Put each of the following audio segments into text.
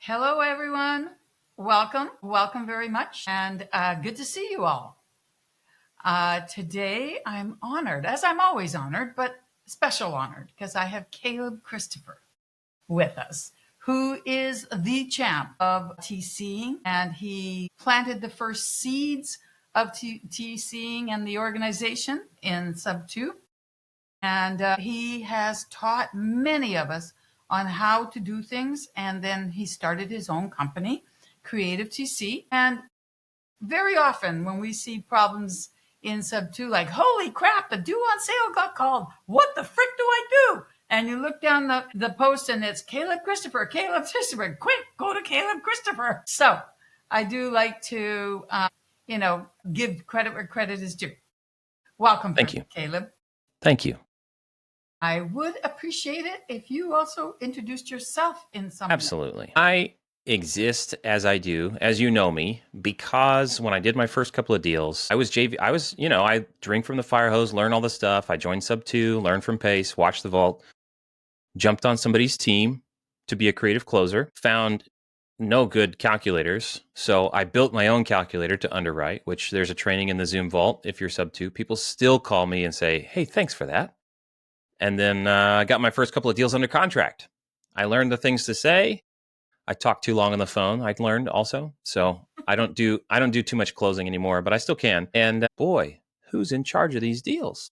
Hello, everyone. Welcome very much, and good to see you all. Today, I'm honored, as I'm always honored, but special honored because I have Caleb Christopher with us, who is the champ of TCing, and he planted the first seeds of TCing and the organization in Sub 2. And he has taught many of us on how to do things. And then he started his own company, Creative TC. And very often when we see problems in Sub 2, like, holy crap, the due on sale got called. What the frick do I do? And you look down the post and it's Caleb Christopher, quick, go to Caleb Christopher. So I do like to, give credit where credit is due. Welcome, Thank you. Caleb. Thank you. I would appreciate it if you also introduced yourself in some way. Absolutely. I exist as I do, as you know me, because when I did my first couple of deals, I was JV. I drink from the fire hose, learn all the stuff. I joined Sub 2, learned from Pace, watched the vault, jumped on somebody's team to be a creative closer, found no good calculators. So I built my own calculator to underwrite, which there's a training in the Zoom vault. If you're Sub 2, people still call me and say, hey, thanks for that. And then I got my first couple of deals under contract. I learned the things to say. I talked too long on the phone. I learned also, so I don't do too much closing anymore, but I still can. And boy, who's in charge of these deals?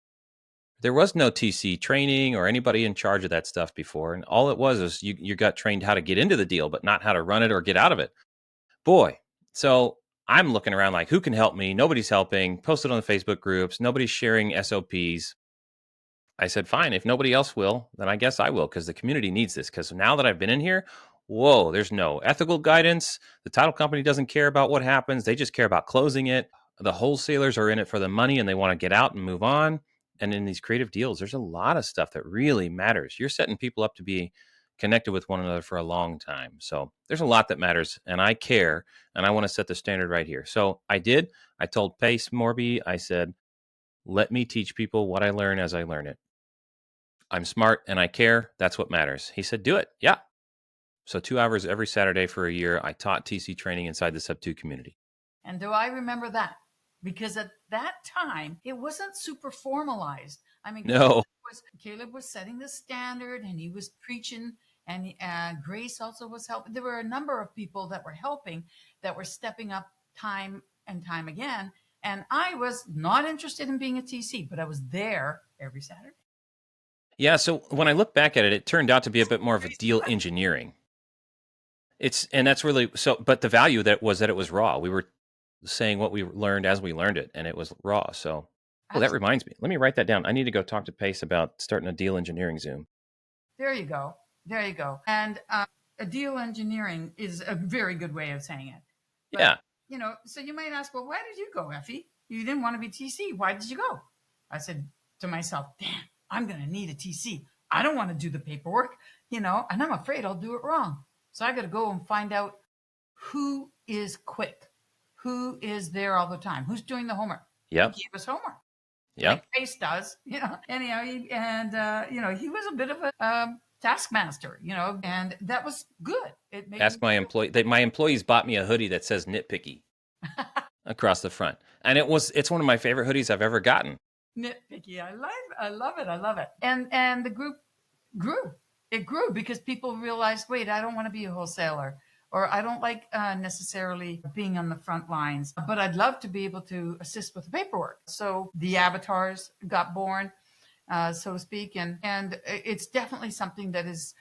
There was no TC training or anybody in charge of that stuff before, and all it was is you got trained how to get into the deal, but not how to run it or get out of it. Boy, so I'm looking around like, who can help me? Nobody's helping. Posted on the Facebook groups. Nobody's sharing SOPs. I said, fine, if nobody else will, then I guess I will, because the community needs this. Because now that I've been in here, whoa, there's no ethical guidance. The title company doesn't care about what happens. They just care about closing it. The wholesalers are in it for the money and they want to get out and move on. And in these creative deals, there's a lot of stuff that really matters. You're setting people up to be connected with one another for a long time. So there's a lot that matters, and I care, and I want to set the standard right here. So I did. I told Pace Morby, I said, let me teach people what I learn as I learn it. I'm smart and I care. That's what matters. He said, do it. Yeah. So 2 hours every Saturday for a year, I taught TC training inside the Sub 2 community. And do I remember that? Because at that time, it wasn't super formalized. I mean, No. Caleb was setting the standard and he was preaching, and Grace also was helping. There were a number of people that were helping, that were stepping up time and time again. And I was not interested in being a TC, but I was there every Saturday. Yeah. So when I look back at it, it turned out to be a bit more of a deal engineering. And that's really so. But the value that it was raw. We were saying what we learned as we learned it, and it was raw. So, well, that reminds me. Let me write that down. I need to go talk to Pace about starting a deal engineering Zoom. There you go. There you go. And a deal engineering is a very good way of saying it. But, yeah. So you might ask, well, why did you go, Effie? You didn't want to be TC. Why did you go? I said to myself, damn, I'm going to need a TC. I don't want to do the paperwork, and I'm afraid I'll do it wrong. So I got to go and find out who is quick, who is there all the time, who's doing the homework. Yeah. He gave us homework. Yeah. Like Pace does, anyhow, he was a bit of a taskmaster, and that was good. It made Ask my employee. My employees bought me a hoodie that says nitpicky across the front, and it's one of my favorite hoodies I've ever gotten. Nitpicky, I love it. And the group grew. It grew because people realized, wait, I don't want to be a wholesaler, or I don't like necessarily being on the front lines, but I'd love to be able to assist with the paperwork. So the avatars got born, so to speak, and it's definitely something that is,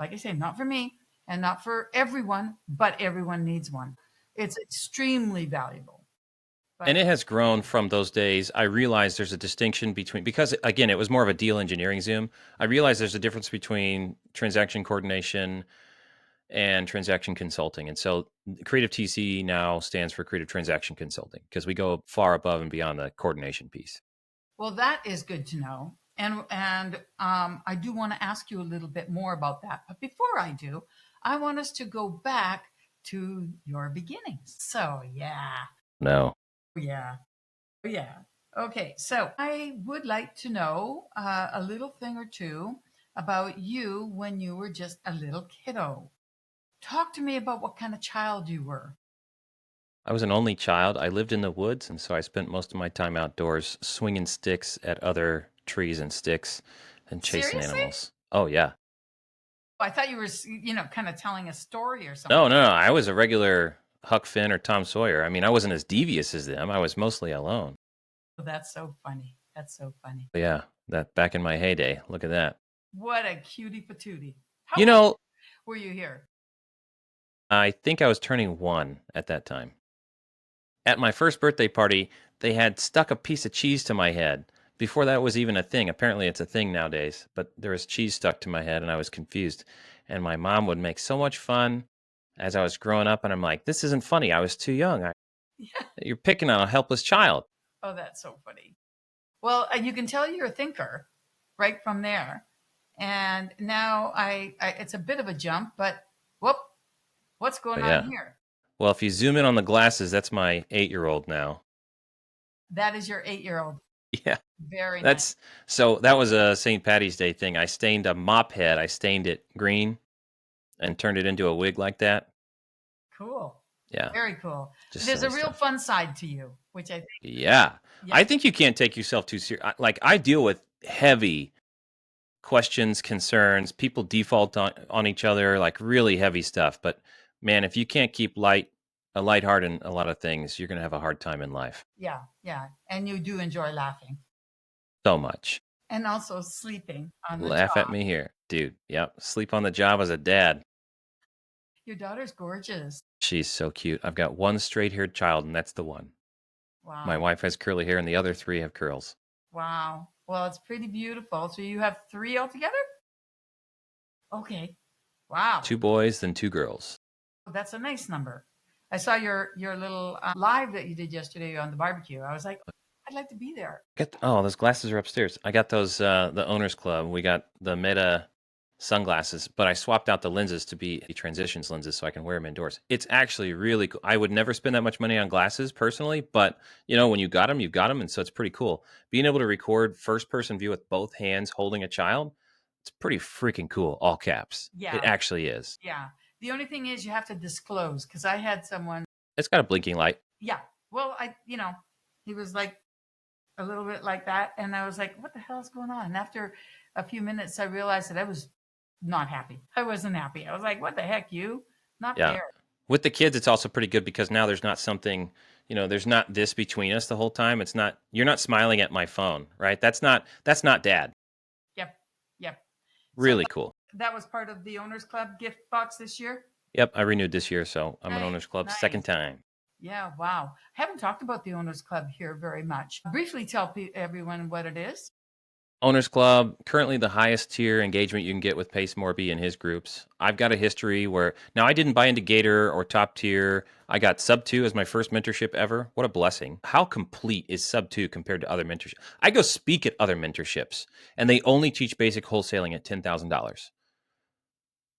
like I say, not for me and not for everyone, but everyone needs one. It's extremely valuable. And it has grown from those days. I realized there's a distinction between, because again, it was more of a deal engineering Zoom. I realized there's a difference between transaction coordination and transaction consulting. And so Creative TC now stands for Creative Transaction Consulting, because we go far above and beyond the coordination piece. Well, that is good to know. And I do want to ask you a little bit more about that. But before I do, I want us to go back to your beginnings. So, yeah. No. Yeah. Okay. So I would like to know a little thing or two about you when you were just a little kiddo. Talk to me about what kind of child you were. I was an only child. I lived in the woods, and so I spent most of my time outdoors swinging sticks at other trees and sticks and chasing Seriously? animals. Oh, yeah. I thought you were, kind of telling a story or something. No, no, no. I was a regular Huck Finn or Tom Sawyer. I mean, I wasn't as devious as them. I was mostly alone. Oh, that's so funny. That's so funny. But yeah, that back in my heyday. Look at that. What a cutie patootie. How You old know, were you here? I think I was turning 1 at that time. At my first birthday party, they had stuck a piece of cheese to my head. Before that was even a thing. Apparently, it's a thing nowadays, but there was cheese stuck to my head and I was confused. And my mom would make so much fun as I was growing up. And I'm like, this isn't funny. I was too young. Yeah. You're picking on a helpless child. Oh, that's so funny. Well, you can tell you're a thinker right from there. And now it's a bit of a jump, but whoop, what's going But on yeah. here? Well, if you zoom in on the glasses, that's my 8-year-old now. That is your 8-year-old. Yeah. Very nice. That's so that was a St. Patty's Day thing. I stained a mop head. I stained it green and turned it into a wig like that. Cool. Yeah. Very cool. Just There's a silly real stuff. fun side to you, which I think, Yeah. yeah, I think you can't take yourself too serious. Like I deal with heavy questions, concerns, people default on each other, like really heavy stuff. But man, if you can't keep a light heart in a lot of things, you're gonna have a hard time in life. yeah, yeah. And you do enjoy laughing So much. and also sleeping on the Laugh at job. me here. Dude, yep. Sleep on the job as a dad. Your daughter's gorgeous. She's so cute. I've got one straight haired child, and that's the one. My Wow. wife has curly hair, and the other 3 have curls. Wow. Well, it's pretty beautiful. So you have 3 altogether? Okay. Wow. 2 boys, then 2 girls. That's a nice number. I saw your little live that you did yesterday on the barbecue. I was like, I'd like to be there. Oh, those glasses are upstairs. I got those the owners club. We got the Meta sunglasses, but I swapped out the lenses to be transitions lenses so I can wear them indoors. It's actually really cool. I would never spend that much money on glasses personally, but when you got them, and so it's pretty cool. Being able to record first person view with both hands holding a child, it's pretty freaking cool. All caps. Yeah. It actually is. Yeah. The only thing is you have to disclose because I had someone. It's got a blinking light. Yeah. Well, he was like a little bit like that. And I was like, what the hell is going on? And after a few minutes, I realized that I was not happy. I wasn't happy. I was like, what the heck, you? Not Yeah. fair. With the kids, it's also pretty good because now there's not something, there's not this between us the whole time. It's not, you're not smiling at my phone, right? That's not dad. Yep. Yep. Really cool. That was part of the Owners Club gift box this year. Yep. I renewed this year. So I'm an Nice, Owners Club nice. second time. Yeah. Wow. I haven't talked about the Owners Club here very much. Briefly tell everyone what it is. Owners Club, currently the highest tier engagement you can get with Pace Morby and his groups. I've got a history where now I didn't buy into Gator or top tier. I got sub 2 as my first mentorship ever. What a blessing. How complete is sub 2 compared to other mentorships? I go speak at other mentorships and they only teach basic wholesaling at $10,000.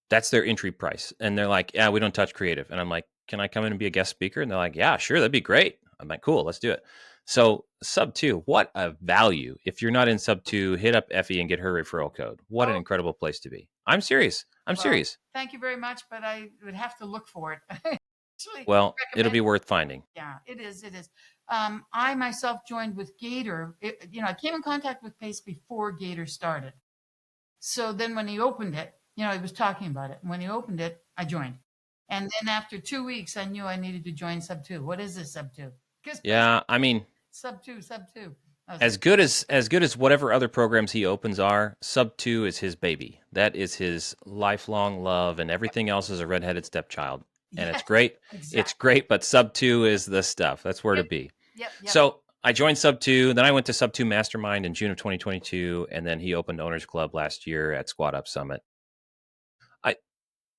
That's their entry price. And they're like, yeah, we don't touch creative. And I'm like, can I come in and be a guest speaker? And they're like, yeah, sure. That'd be great. I'm like, cool, let's do it. So sub 2, what a value. If you're not in sub 2, hit up Effie and get her referral code. What an incredible place to be. I'm serious. I'm serious. Thank you very much, but I would have to look for it. Actually, Well, it'll be worth finding. Yeah, it is. It is. I myself joined with Gator. I came in contact with Pace before Gator started. So then when he opened it, he was talking about it. When he opened it, I joined. And then after 2 weeks, I knew I needed to join sub 2. What is this sub 2? Yeah, I mean, sub 2. As good as whatever other programs he opens are, sub 2 is his baby. That is his lifelong love, and everything else is a redheaded stepchild. And it's great. Exactly. It's great, but sub 2 is the stuff. That's where to be. Yep. So I joined sub 2, then I went to sub 2 Mastermind in June of 2022, and then he opened Owners Club last year at Squad Up Summit.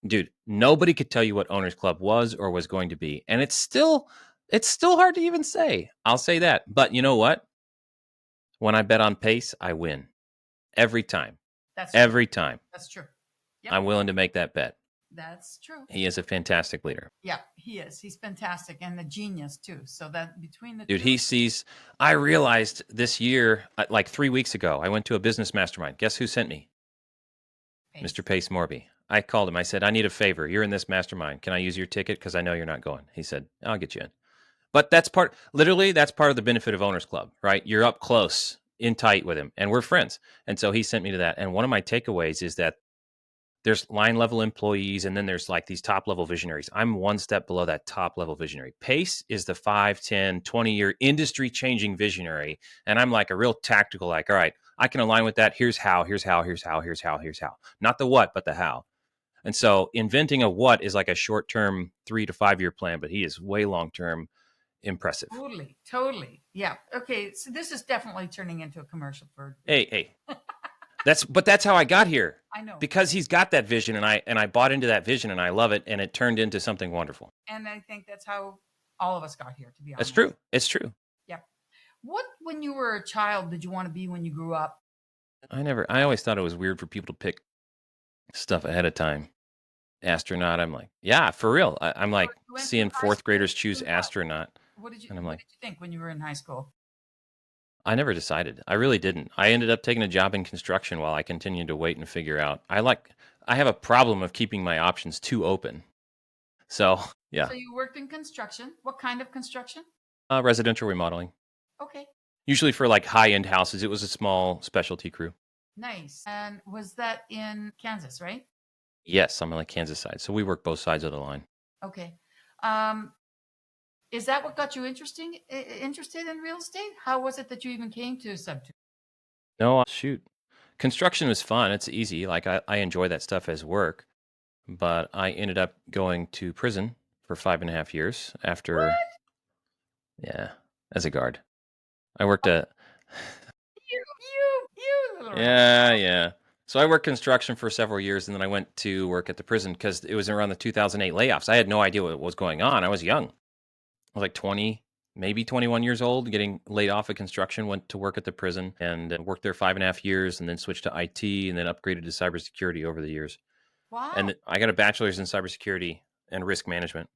Dude, nobody could tell you what Owners Club was or was going to be, and it's still hard to even say. I'll say that, but you know what? When I bet on Pace, I win every time. Every time. That's true. Yep. I'm willing to make that bet. That's true. He is a fantastic leader. Yeah, he is. He's fantastic and a genius too. So that between the Dude, two, I realized this year, like 3 weeks ago, I went to a business mastermind. Guess who sent me? Pace. Mr. Pace Morby. I called him. I said, I need a favor. You're in this mastermind. Can I use your ticket? Because I know you're not going. He said, I'll get you in. But that's literally, that's part of the benefit of Owners Club, right? You're up close, in tight with him, and we're friends. And so he sent me to that. And one of my takeaways is that there's line level employees, and then there's like these top level visionaries. I'm one step below that top level visionary. Pace is the 5, 10, 20-year industry changing visionary. And I'm like a real tactical, like, all right, I can align with that. Here's how. Not the what, but the how. And so inventing a what is like a short term 3 to 5 year plan, but he is way long term impressive. Totally. Yeah. Okay. So this is definitely turning into a commercial for. Hey. That's how I got here. I know. Because he's got that vision, and I bought into that vision, and I love it, and it turned into something wonderful. And I think that's how all of us got here, to be honest. That's true. It's true. Yeah. What, when you were a child, did you want to be when you grew up? I always thought it was weird for people to pick stuff ahead of time. Astronaut. I'm like, yeah, for real. I'm like seeing fourth graders choose astronaut. What did you think when you were in high school? I never decided. I really didn't. I ended up taking a job in construction while I continued to wait and figure out. I have a problem of keeping my options too open. So, yeah. So you worked in construction. What kind of construction? Residential remodeling. Okay. Usually for like high-end houses. It was a small specialty crew. Nice. And was that in Kansas, right? Yes, I'm on the Kansas side. So we work both sides of the line. Okay. Is that what got you interested in real estate? How was it that you even came to Sub2? No, shoot. Construction was fun. It's easy. Like I enjoy that stuff as work. But I ended up going to prison for 5.5 years after. What? Yeah, as a guard. I worked at. You little Yeah. So I worked construction for several years, and then I went to work at the prison because it was around the 2008 layoffs. I had no idea what was going on. I was young. I was like 20, maybe 21 years old, getting laid off of construction, went to work at the prison and worked there 5.5 years, and then switched to IT, and then upgraded to cybersecurity over the years. Wow. And I got a bachelor's in cybersecurity and risk management.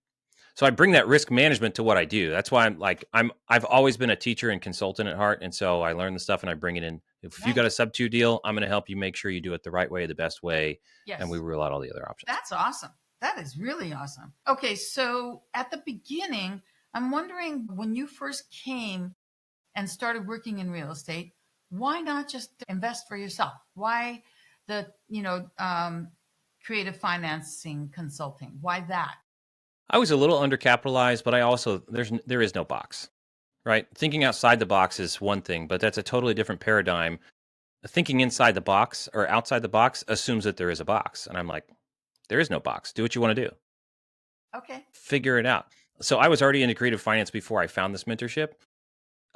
So I bring that risk management to what I do. That's why I've always been a teacher and consultant at heart. And so I learn the stuff and I bring it in. If you got a Sub2 deal, I'm going to help you make sure you do it the right way, the best way. Yes. And we rule out all the other options. That's awesome. That is really awesome. Okay. So at the beginning, I'm wondering, when you first came and started working in real estate, why not just invest for yourself? Why the, creative financing consulting? Why that? I was a little undercapitalized, but I also, there is no box, right? Thinking outside the box is one thing, but that's a totally different paradigm. Thinking inside the box or outside the box assumes that there is a box. And I'm like, there is no box. Do what you want to do. Okay. Figure it out. So I was already into creative finance before I found this mentorship.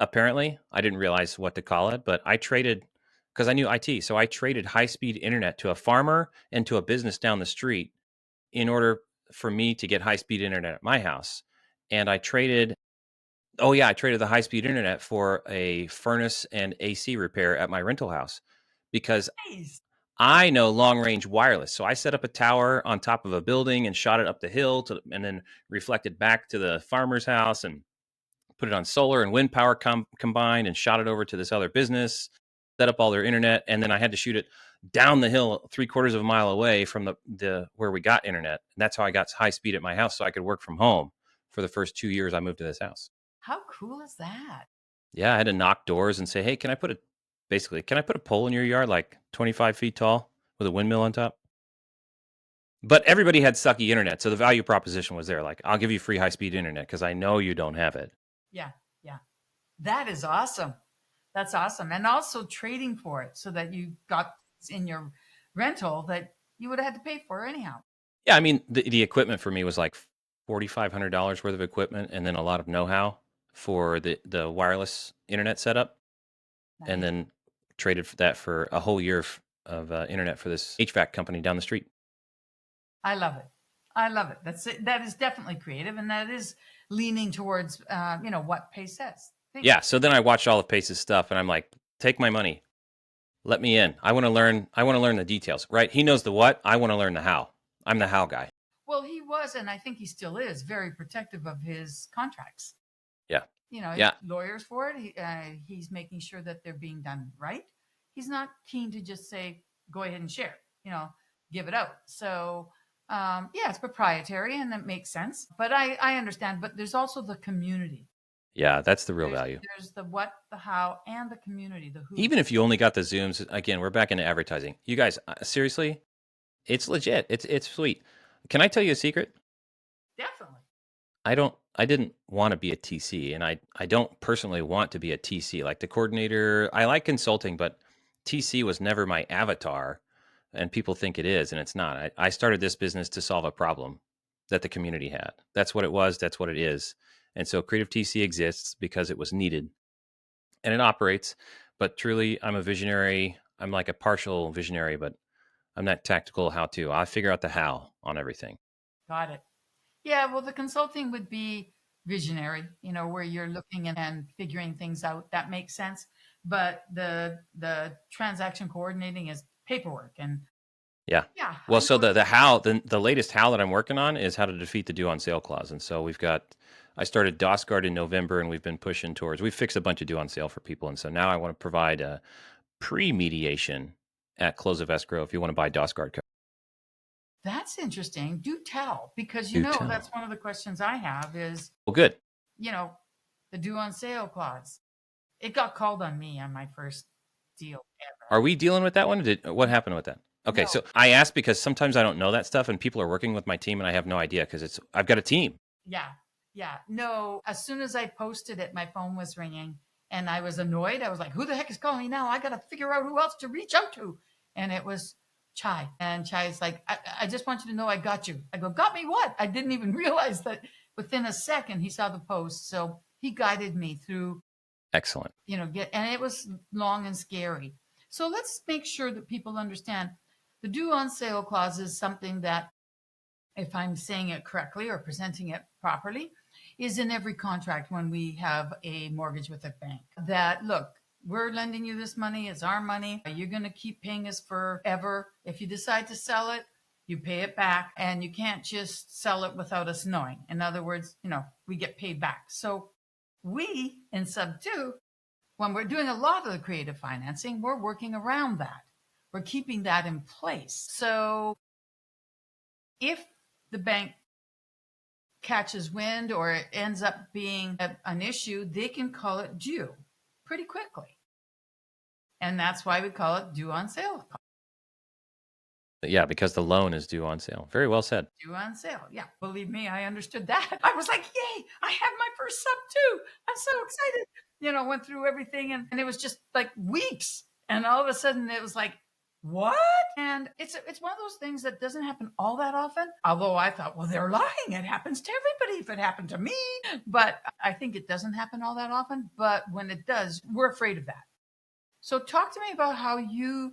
Apparently, I didn't realize what to call it, but I traded, because I knew IT. So I traded high-speed internet to a farmer and to a business down the street in order for me to get high-speed internet at my house. And I traded the high-speed internet for a furnace and AC repair at my rental house because I know long-range wireless. So I set up a tower on top of a building and shot it up the hill and then reflected back to the farmer's house and put it on solar and wind power combined and shot it over to this other business, set up all their internet. And then I had to shoot it down the hill 3/4 of a mile away from the where we got internet. And that's how I got high speed at my house so I could work from home for the first 2 years I moved to this house. How cool is that? Yeah, I had to knock doors and say, hey, can I put a pole in your yard like 25 feet tall with a windmill on top? But everybody had sucky internet. So the value proposition was there. Like, I'll give you free high speed internet because I know you don't have it. Yeah. That is awesome. That's awesome. And also trading for it so that you got in your rental that you would have had to pay for anyhow. Yeah, I mean, the equipment for me was like $4,500 worth of equipment and then a lot of know-how for the wireless internet setup. Nice. And then traded for that for a whole year of internet for this HVAC company down the street. I love it. That is definitely creative, and that is leaning towards, what Pace says. Yeah. So then I watched all of Pace's stuff, and I'm like, take my money, let me in. I want to learn the details. Right? He knows the what. I want to learn the how. I'm the how guy. Well, he was, and I think he still is, very protective of his contracts. Yeah. Lawyers for it. He's making sure that they're being done right. He's not keen to just say, go ahead and share. give it out. So yeah, it's proprietary and that makes sense. But I understand. But there's also the community. Yeah, that's the real value. There's the what, the how, and the community, the who. Even if you only got the Zooms, again, we're back into advertising. You guys, seriously, it's legit. It's sweet. Can I tell you a secret? Definitely. I didn't want to be a TC, and I don't personally want to be a TC. Like the coordinator, I like consulting, but TC was never my avatar, and people think it is, and it's not. I started this business to solve a problem that the community had. That's what it was. That's what it is. And so Creative TC exists because it was needed, and it operates. But truly, I'm a visionary. I'm like a partial visionary, but I'm not tactical how to. I figure out the how on everything. Got it. Yeah, well, the consulting would be visionary, where you're looking and figuring things out. That makes sense. But the transaction coordinating is paperwork, and Yeah. yeah, Well, I so know the how the latest how that I'm working on is how to defeat the due on sale clause. And so I started DOSGuard in November, and we've been pushing towards, we fixed a bunch of due on sale for people. And so now I want to provide a pre-mediation at close of escrow if you want to buy DOSGuard code. that's interesting. Do tell, because Do that's tell. one of the questions I have is, Well, good. you know, the due on sale clause. It got called on me on my first deal ever. Are we dealing with that one? What happened with that? Okay, No, so I asked because sometimes I don't know that stuff, and people are working with my team, and I have no idea because I've got a team. yeah, yeah. No, as soon as I posted it, my phone was ringing and I was annoyed. I was like, who the heck is calling me now? I got to figure out who else to reach out to. And it was Chai. And Chai's like, I just want you to know I got you. I go, got me what? I didn't even realize that within a second he saw the post. So he guided me through, Excellent. and it was long and scary. So let's make sure that people understand the due on sale clause is something that, if I'm saying it correctly or presenting it properly, is in every contract when we have a mortgage with a bank. That, look, we're lending you this money, it's our money. You're going to keep paying us forever. If you decide to sell it, you pay it back, and you can't just sell it without us knowing. In other words, we get paid back. So we, in sub two, when we're doing a lot of the creative financing, we're working around that. We're keeping that in place. So if the bank catches wind or it ends up being an issue, they can call it due pretty quickly. And that's why we call it due on sale. Yeah, because the loan is due on sale. Very well said. Due on sale. Yeah. Believe me, I understood that. I was like, yay, I have my first sub too. I'm so excited. Went through everything and it was just like weeks. And all of a sudden it was like, what? And it's one of those things that doesn't happen all that often. Although I thought, well, they're lying. It happens to everybody if it happened to me. But I think it doesn't happen all that often. But when it does, we're afraid of that. So talk to me about how you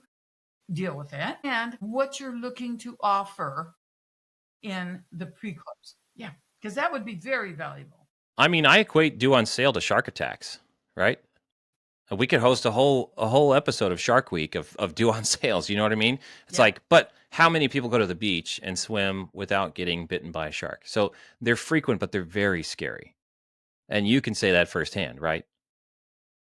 deal with it and what you're looking to offer in the pre-close. Yeah, because that would be very valuable. I mean, I equate due on sale to shark attacks, right? We could host a whole episode of Shark Week of due on sales. You know what I mean? It's like, but how many people go to the beach and swim without getting bitten by a shark? So they're frequent, but they're very scary. And you can say that firsthand, right?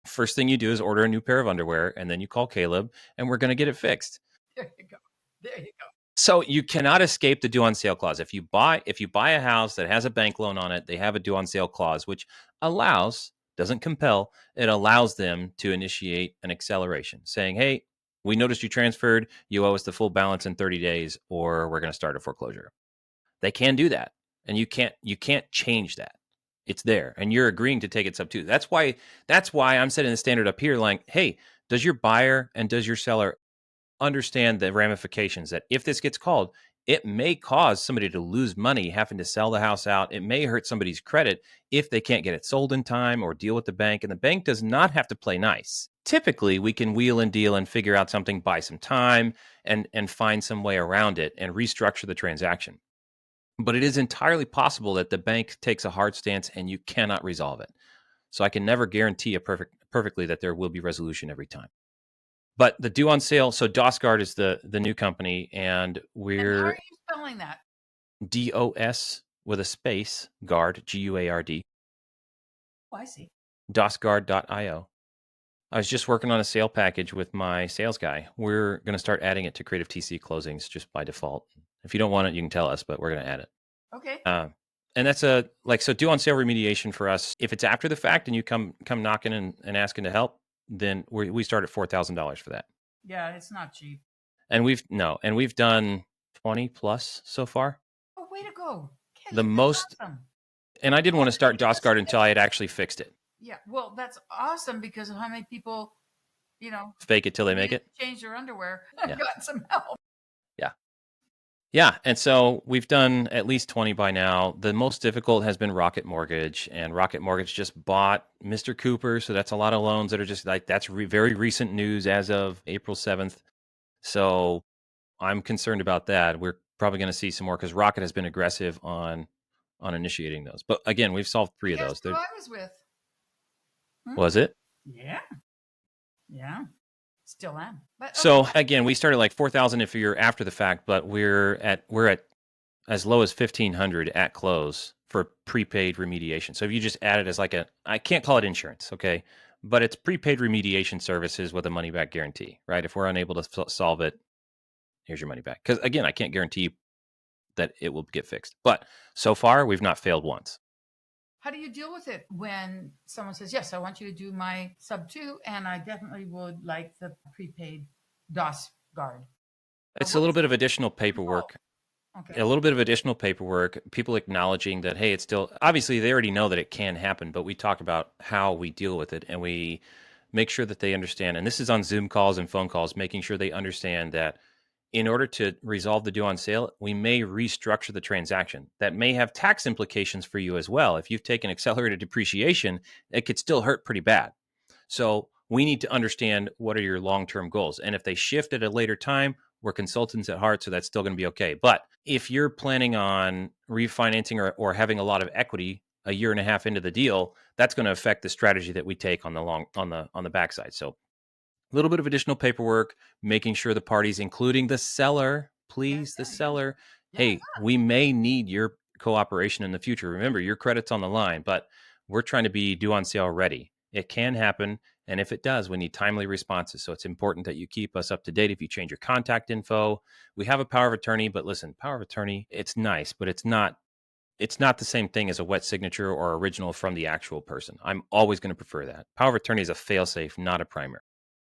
First thing you do is order a new pair of underwear, and then you call Caleb, and we're going to get it fixed. There you go. There you go. So you cannot escape the due on sale clause. If you buy a house that has a bank loan on it, they have a due on sale clause, which doesn't compel, it allows them to initiate an acceleration, saying, "Hey, we noticed you transferred. You owe us the full balance in 30 days, or we're going to start a foreclosure." They can do that, and you can't change that. It's there, and you're agreeing to take it sub two. That's why I'm setting the standard up here. Like, hey, does your buyer and does your seller understand the ramifications that if this gets called, it may cause somebody to lose money having to sell the house out. It may hurt somebody's credit if they can't get it sold in time or deal with the bank. And the bank does not have to play nice. Typically, we can wheel and deal and figure out something, buy some time, and find some way around it and restructure the transaction. But it is entirely possible that the bank takes a hard stance and you cannot resolve it. So I can never guarantee perfectly that there will be resolution every time. But the due on sale, so DOSGuard is the new company, and And how we're are you spelling that? DOS with a space, guard, GUARD, Oh, I see. DOSGuard.io. I was just working on a sale package with my sales guy. We're going to start adding it to Creative TC closings just by default. If you don't want it, you can tell us, but we're going to add it. Okay. And that's so due on sale remediation for us. If it's after the fact and you come knocking and asking to help, then we start at $4,000 for that. Yeah, it's not cheap. And we've done 20 plus so far. Oh, way to go, The Kelly! That's most, awesome. and I didn't want to start Give us DOS Guard some until I had actually fixed it. Yeah, well, that's awesome because of how many people, Fake it till they make needed it. to change their underwear Yeah. got some help. Yeah. Yeah. And so we've done at least 20 by now. The most difficult has been Rocket Mortgage, and Rocket Mortgage just bought Mr. Cooper. So that's a lot of loans that are just like, that's very recent news as of April 7th. So I'm concerned about that. We're probably going to see some more because Rocket has been aggressive on initiating those. But again, we've solved 3 of Guess those. who I was with? Was it? Yeah, yeah, still am. But So again, we started like 4,000 if you're after the fact, but we're at as low as 1,500 at close for prepaid remediation. So if you just add it as like I can't call it insurance, okay, but it's prepaid remediation services with a money back guarantee, right? If we're unable to solve it, here's your money back. Because again, I can't guarantee that it will get fixed, but so far we've not failed once. how do you deal with it when someone says, "Yes, I want you to do my sub 2, and I definitely would like the prepaid DOS guard"? It's a What little is bit of additional involved? paperwork. Okay. A little bit of additional paperwork, people acknowledging that, hey, it's still, obviously they already know that it can happen, but we talk about how we deal with it and we make sure that they understand. And this is on Zoom calls and phone calls, making sure they understand that in order to resolve the due on sale, we may restructure the transaction. That may have tax implications for you as well. If you've taken accelerated depreciation, it could still hurt pretty bad. So we need to understand what are your long-term goals. And if they shift at a later time, we're consultants at heart, so that's still going to be okay. But if you're planning on refinancing or having a lot of equity a year and a half into the deal, that's going to affect the strategy that we take on the backside. So a little bit of additional paperwork, making sure the parties, including the seller, Yeah, please, the yeah, yeah, seller, yeah. hey, we may need your cooperation in the future. Remember, your credit's on the line, but we're trying to be due on sale ready. It can happen. And if it does, we need timely responses. So it's important that you keep us up to date. If you change your contact info, we have a power of attorney, but listen, power of attorney, it's nice, but it's not the same thing as a wet signature or original from the actual person. I'm always going to prefer that. Power of attorney is a fail-safe, not a primer.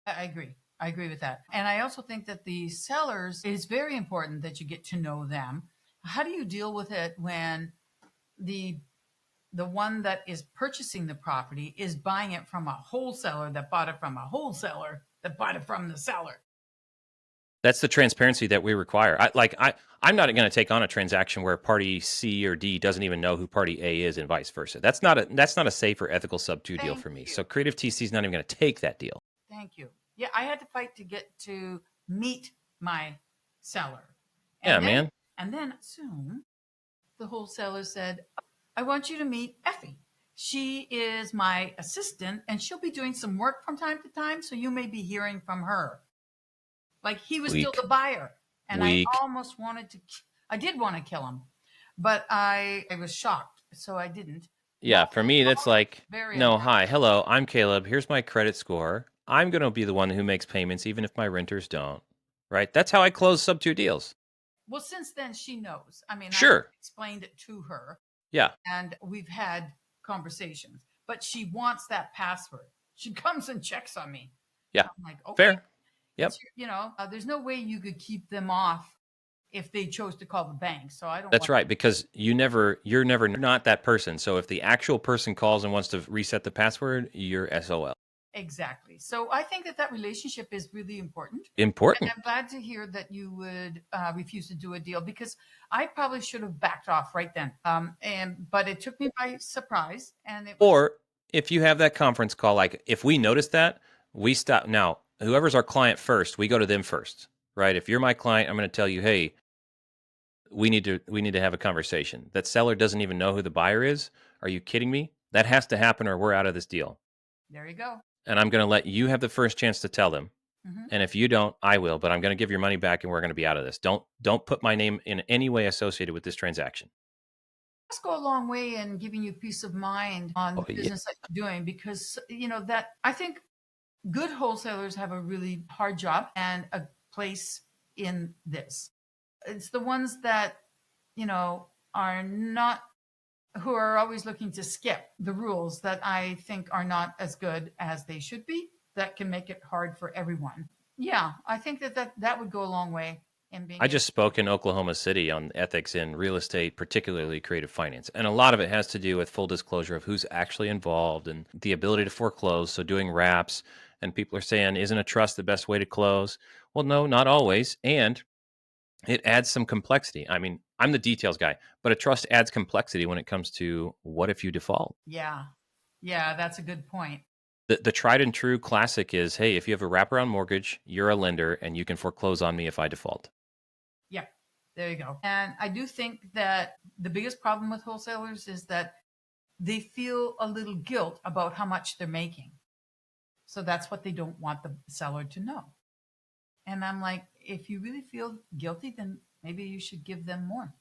I agree. I agree with that. And I also think that the sellers, it's very important that you get to know them. How do you deal with it when the the one that is purchasing the property is buying it from a wholesaler that bought it from a wholesaler that bought it from the seller? That's the transparency that we require. I'm not going to take on a transaction where party C or D doesn't even know who party A is and vice versa. That's not a safe or ethical sub 2 deal Thank for me. you. So Creative TC is not even going to take that deal. Thank you. Yeah, I had to fight to get to meet my seller. Yeah, And then man. soon the wholesaler said, "I want you to meet Effie. She is my assistant and she'll be doing some work from time to time, so you may be hearing from her." Like he was still Weak. the buyer. And I Weak. almost wanted to, I did want to kill him, but I was shocked. So I didn't. Yeah, for me that's like, Very no, unprofessional. hi, hello, I'm Caleb. Here's my credit score. I'm going to be the one who makes payments even if my renters don't. Right? That's how I close sub 2 deals. Well, since then she knows. I mean, I Sure. explained it to her Yeah. and we've had conversations, but she wants that password. She comes and checks on me. Yeah. I'm like, okay, Fair. Yep. there's no way you could keep them off if they chose to call the bank. So I don't That's want. right, because you're never not that person. So if the actual person calls and wants to reset the password, you're SOL. Exactly. So I think that that relationship is really important. And Important. I'm glad to hear that you would refuse to do a deal because I probably should have backed off right then. But it took me by surprise, and it was Or if you have that conference call, like if we notice that, we stop. Now, whoever's our client first, we go to them first, right? If you're my client, I'm going to tell you, hey, we need to have a conversation. That seller doesn't even know who the buyer is. Are you kidding me? That has to happen or we're out of this deal. there you go. And I'm going to let you have the first chance to tell them. Hmm. And if you don't, I will, but I'm going to give your money back and we're going to be out of this. Don't put my name in any way associated with this transaction. Let's go a long way in giving you peace of mind on Oh, the yeah. business that you're doing because that I think Good wholesalers have a really hard job and a place in this. It's the ones that, you know, are not, who are always looking to skip the rules that I think are not as good as they should be, that can make it hard for everyone. Yeah, I think that would go a long way in being I able. just spoke in Oklahoma City on ethics in real estate, particularly creative finance. And a lot of it has to do with full disclosure of who's actually involved and the ability to foreclose. So doing wraps, and people are saying, isn't a trust the best way to close? Well, no, not always. And it adds some complexity. I mean, I'm the details guy, but a trust adds complexity when it comes to what if you default? Yeah, yeah, that's a good point. The tried and true classic is, hey, if you have a wraparound mortgage, you're a lender and you can foreclose on me if I default. Yeah, there you go. And I do think that the biggest problem with wholesalers is that they feel a little guilt about how much they're making. So that's what they don't want the seller to know. And I'm like, if you really feel guilty, then maybe you should give them more.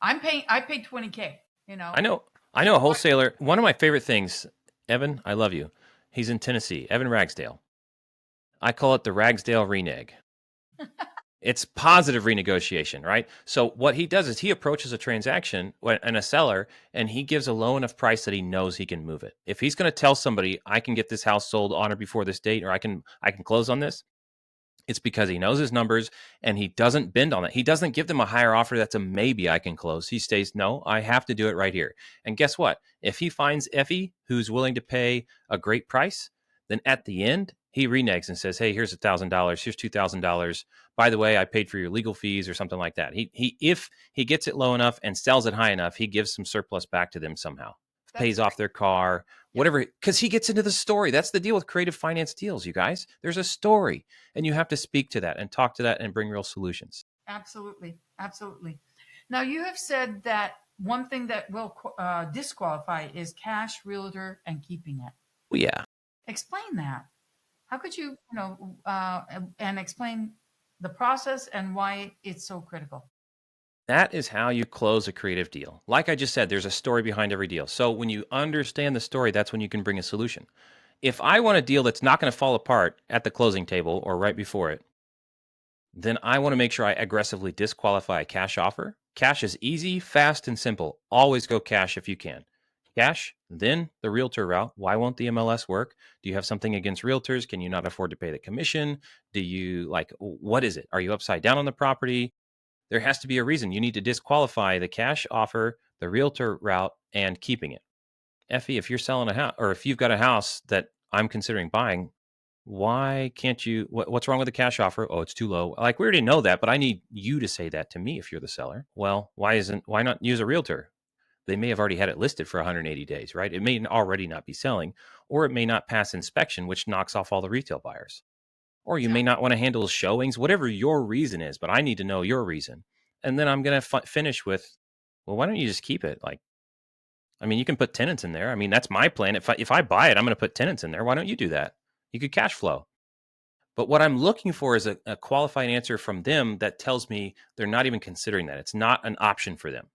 I paid 20K, you know. I know. I know a wholesaler. One of my favorite things, Evan, I love you. He's in Tennessee, Evan Ragsdale. I call it the Ragsdale renege. It's positive renegotiation, right? So what he does is he approaches a transaction and a seller, and he gives a low enough price that he knows he can move it. If he's going to tell somebody, I can get this house sold on or before this date, or I can close on this, it's because he knows his numbers and he doesn't bend on it. He doesn't give them a higher offer that's a maybe I can close. He stays, no, I have to do it right here. And guess what? If he finds Effie who's willing to pay a great price, then at the end, he reneges and says, hey, here's $1,000, here's $2,000. By the way, I paid for your legal fees or something like that. He if he gets it low enough and sells it high enough, he gives some surplus back to them somehow. That's Pays off their car, Yep. whatever, because he gets into the story. That's the deal with creative finance deals, you guys. There's a story, and you have to speak to that and talk to that and bring real solutions. Absolutely. Absolutely. Now, you have said that one thing that will disqualify is cash, realtor, and keeping it. Well, yeah, Explain that. How could you, and explain the process and why it's so critical? that is how you close a creative deal. Like I just said, there's a story behind every deal. So when you understand the story, that's when you can bring a solution. If I want a deal that's not going to fall apart at the closing table or right before it, then I want to make sure I aggressively disqualify a cash offer. Cash is easy, fast, and simple. Always go cash if you can. Cash, then the realtor route. Why won't the MLS work? Do you have something against realtors? Can you not afford to pay the commission? Do you what is it? Are you upside down on the property? There has to be a reason. You need to disqualify the cash offer, the realtor route, and keeping it. Effie, if you're selling a house or if you've got a house that I'm considering buying, why can't you? What's wrong with the cash offer? Oh, it's too low. Like we already know that, but I need you to say that to me if you're the seller. Well, why not use a realtor? They may have already had it listed for 180 days, right? It may already not be selling, or it may not pass inspection, which knocks off all the retail buyers. Or you may Exactly. not want to handle showings, whatever your reason is, but I need to know your reason. And then I'm going to finish with, well, why don't you just keep it? Like, I mean, you can put tenants in there. I mean, that's my plan. If I buy it, I'm going to put tenants in there. Why don't you do that? You could cash flow. But what I'm looking for is a qualified answer from them that tells me they're not even considering that. It's not an option for them.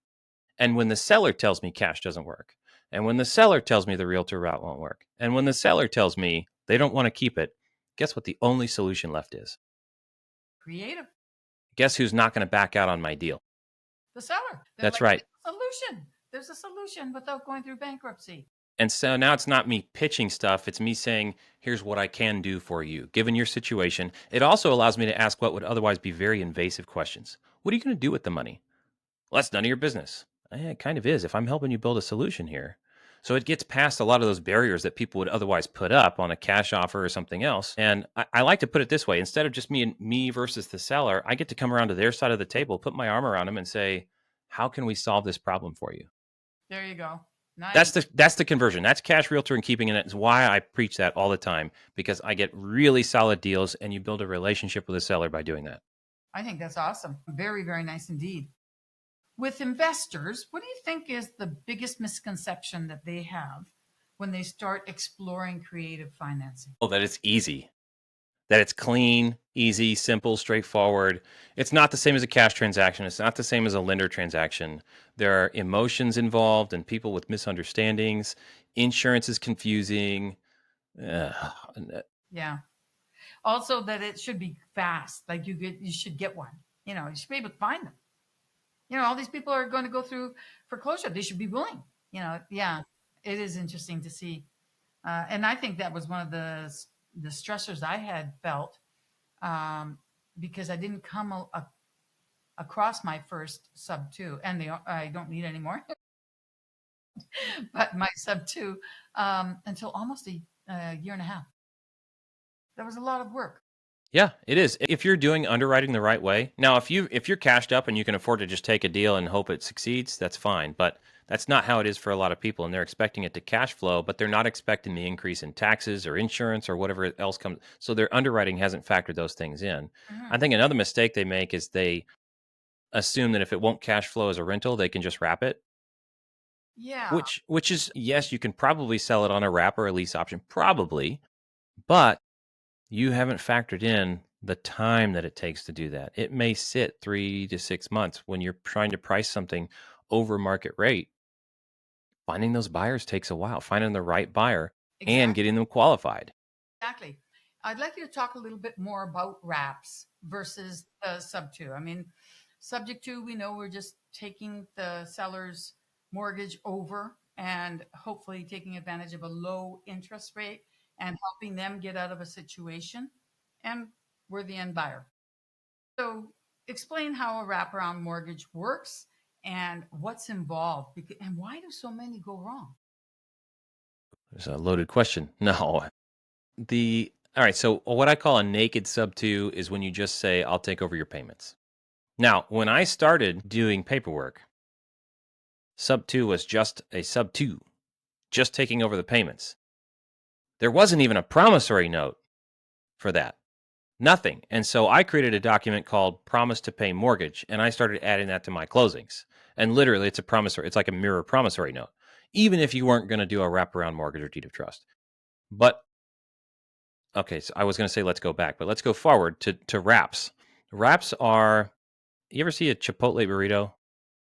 And when the seller tells me cash doesn't work, and when the seller tells me the realtor route won't work, and when the seller tells me they don't want to keep it, guess what the only solution left is? Creative. Guess who's not going to back out on my deal? The seller. They're That's like, right. there's a solution. There's a solution without going through bankruptcy. And so now it's not me pitching stuff. It's me saying, here's what I can do for you, given your situation. It also allows me to ask what would otherwise be very invasive questions. What are you going to do with the money? Well, that's none of your business. It kind of is if I'm helping you build a solution here. So it gets past a lot of those barriers that people would otherwise put up on a cash offer or something else. And I like to put it this way: instead of just me versus the seller, I get to come around to their side of the table, put my arm around them, and say, "How can we solve this problem for you?" There you go. Nice. That's the conversion. That's cash realtor and keeping it. It's why I preach that all the time, because I get really solid deals, and you build a relationship with a seller by doing that. I think that's awesome. Very, very nice indeed. With investors, what do you think is the biggest misconception that they have when they start exploring creative financing? Oh, that it's easy. That it's clean, easy, simple, straightforward. It's not the same as a cash transaction. It's not the same as a lender transaction. There are emotions involved and people with misunderstandings. Insurance is confusing. Ugh. Yeah. Also, that it should be fast. Like you should get one. You should be able to find them. All these people are going to go through foreclosure. They should be willing. Yeah. It is interesting to see, and I think that was one of the stressors I had felt, um, because I didn't come across my first sub two, and I don't need any more, but my sub two, until almost a year and a half. That was a lot of work. Yeah, it is. If you're doing underwriting the right way. Now, if you're cashed up and you can afford to just take a deal and hope it succeeds, that's fine. But that's not how it is for a lot of people, and they're expecting it to cash flow, but they're not expecting the increase in taxes or insurance or whatever else comes. So their underwriting hasn't factored those things in. I Mhm. think another mistake they make is they assume that if it won't cash flow as a rental, they can just wrap it. Yeah, Which is, yes, you can probably sell it on a wrap or a lease option, probably, but you haven't factored in the time that it takes to do that. It may sit 3 to 6 months when you're trying to price something over market rate. Finding those buyers takes a while, finding the right buyer and exactly. getting them qualified. Exactly. I'd like you to talk a little bit more about wraps versus the sub two. I mean, subject to, we know we're just taking the seller's mortgage over and hopefully taking advantage of a low interest rate and helping them get out of a situation. And we're the end buyer. So explain how a wraparound mortgage works and what's involved, and why do so many go wrong? It's a loaded question. No. The All right, so what I call a naked sub 2 is when you just say I'll take over your payments. Now, when I started doing paperwork, sub 2 was just a sub 2, just taking over the payments. There wasn't even a promissory note for that. Nothing. And so I created a document called Promise to Pay Mortgage, and I started adding that to my closings. And literally, it's a promissory, it's like a mirror promissory note, even if you weren't going to do a wraparound mortgage or deed of trust. But okay, so I was going to say let's go back, but let's go forward to wraps. Wraps are, you ever see a Chipotle burrito?